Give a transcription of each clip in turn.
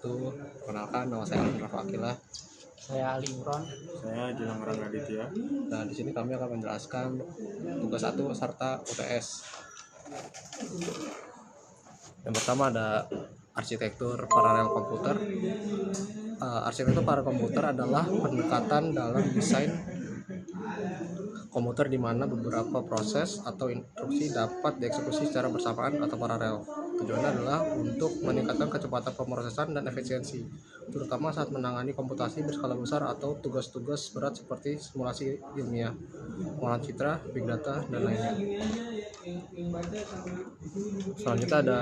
wabarakatuh. Perkenalkan, nama saya Alvin Rafa Akila. Saya Ali Imron. Saya Gilang Ranggaditya. Nah, di sini kami akan menjelaskan tugas 1 serta UTS. Yang pertama ada arsitektur paralel komputer. Arsitektur paralel komputer adalah pendekatan dalam desain komputer di mana beberapa proses atau instruksi dapat dieksekusi secara bersamaan atau paralel. Tujuannya adalah untuk meningkatkan kecepatan pemrosesan dan efisiensi, terutama saat menangani komputasi berskala besar atau tugas-tugas berat seperti simulasi ilmiah, pengolahan citra, big data, dan lainnya. Selanjutnya ada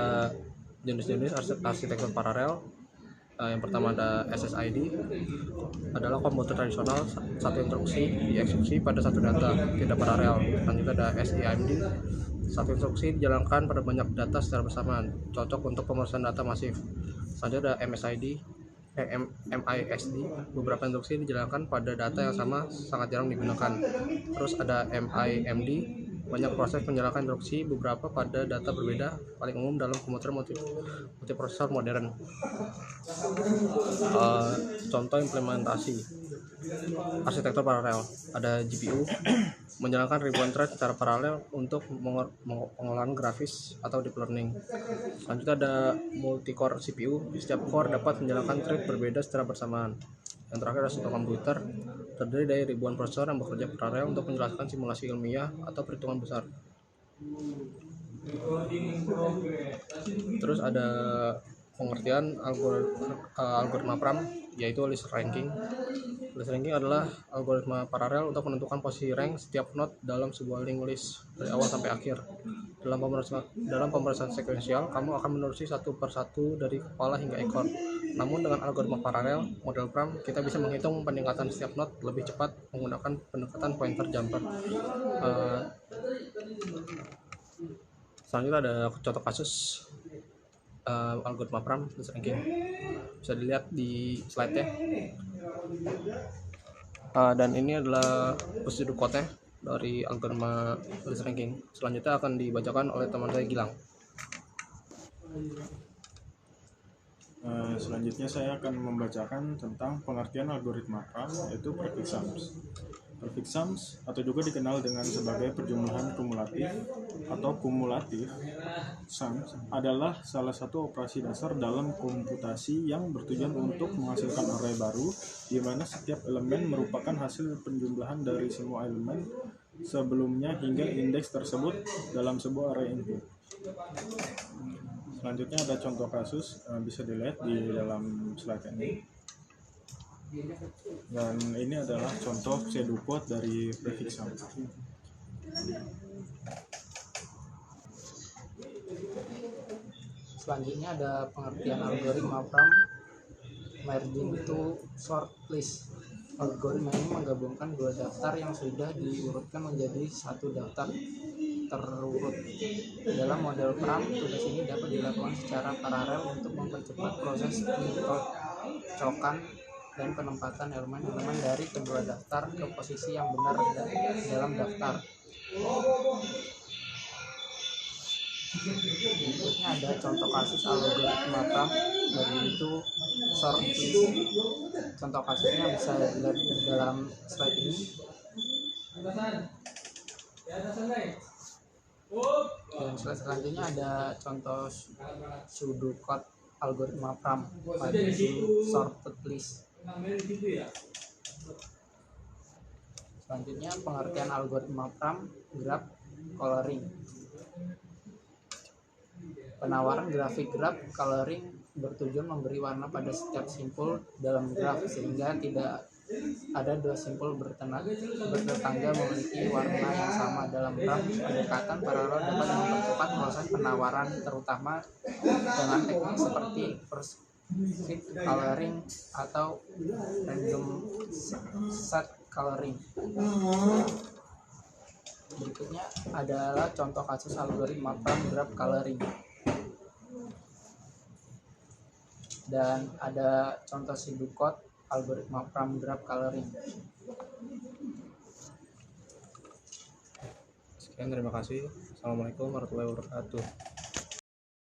jenis-jenis arsitektur paralel. Yang pertama ada SSID, adalah komputer tradisional, satu instruksi dieksekusi pada satu data, tidak paralel. Selanjutnya ada SIMD, satu instruksi dijalankan pada banyak data secara bersamaan, cocok untuk pemrosesan data masif. Selanjutnya ada MISD, beberapa instruksi dijalankan pada data yang sama, sangat jarang digunakan. Terus ada MIMD, banyak proses menjalankan instruksi beberapa pada data berbeda, paling umum dalam komputer multiprosesor modern. Contoh implementasi arsitektur paralel, ada GPU menjalankan ribuan thread secara paralel untuk pengolahan grafis atau deep learning. Selanjutnya ada multi-core CPU, setiap core dapat menjalankan thread berbeda secara bersamaan. Yang terakhir ada superkomputer, terdiri dari ribuan prosesor yang bekerja paralel untuk menjelaskan simulasi ilmiah atau perhitungan besar. Terus ada pengertian algoritma Pram, yaitu list ranking. List ranking adalah algoritma paralel untuk menentukan posisi rank setiap node dalam sebuah linked list dari awal sampai akhir. Dalam pemrosesan sekuensial, kamu akan menelusuri satu persatu dari kepala hingga ekor. Namun dengan algoritma paralel, model Pram, kita bisa menghitung peningkatan setiap node lebih cepat menggunakan pendekatan pointer jumper. Selanjutnya ada contoh kasus algoritma Pram list ranking, bisa dilihat di slide-nya. Dan ini adalah prosedur code-nya dari algoritma list ranking. Selanjutnya akan dibacakan oleh teman saya Gilang. Selanjutnya saya akan membacakan tentang pengertian algoritma Pram, yaitu perfect sums. Perfect sums atau juga dikenal dengan sebagai perjumlahan kumulatif atau kumulatif sums adalah salah satu operasi dasar dalam komputasi yang bertujuan untuk menghasilkan array baru, di mana setiap elemen merupakan hasil penjumlahan dari semua elemen sebelumnya hingga indeks tersebut dalam sebuah array input. Selanjutnya ada contoh kasus, bisa dilihat di dalam slide ini. Dan ini adalah contoh pseudocode dari prefix sum. Selanjutnya ada pengertian algoritma Pram, merging to sort list. Algoritma ini menggabungkan dua daftar yang sudah diurutkan menjadi satu daftar terurut. Dalam model Pram, tugas ini dapat dilakukan secara paralel untuk mempercepat proses pencocokan dan penempatan elemen-elemen dari kedua daftar ke posisi yang benar dalam daftar. Berikutnya ada contoh kasus algoritma Pram, yaitu sort list. Contoh kasusnya bisa dilihat dalam slide ini. Dan slide selanjutnya ada contoh pseudocode algoritma Pram pada sorted list. Selanjutnya pengertian algoritma Pram, graph coloring. Penawaran grafik graph coloring bertujuan memberi warna pada setiap simpul dalam graf sehingga tidak ada dua simpul bertetangga memiliki warna yang sama. Dalam graf, pendekatan paralel dapat mempercepat proses penawaran, terutama dengan teknik seperti prescript coloring atau random set coloring. Berikutnya adalah contoh kasus algoritma Pram graph coloring. Dan ada contoh pseudocode algoritma Pram graph coloring. Sekian, terima kasih. Assalamualaikum warahmatullahi wabarakatuh.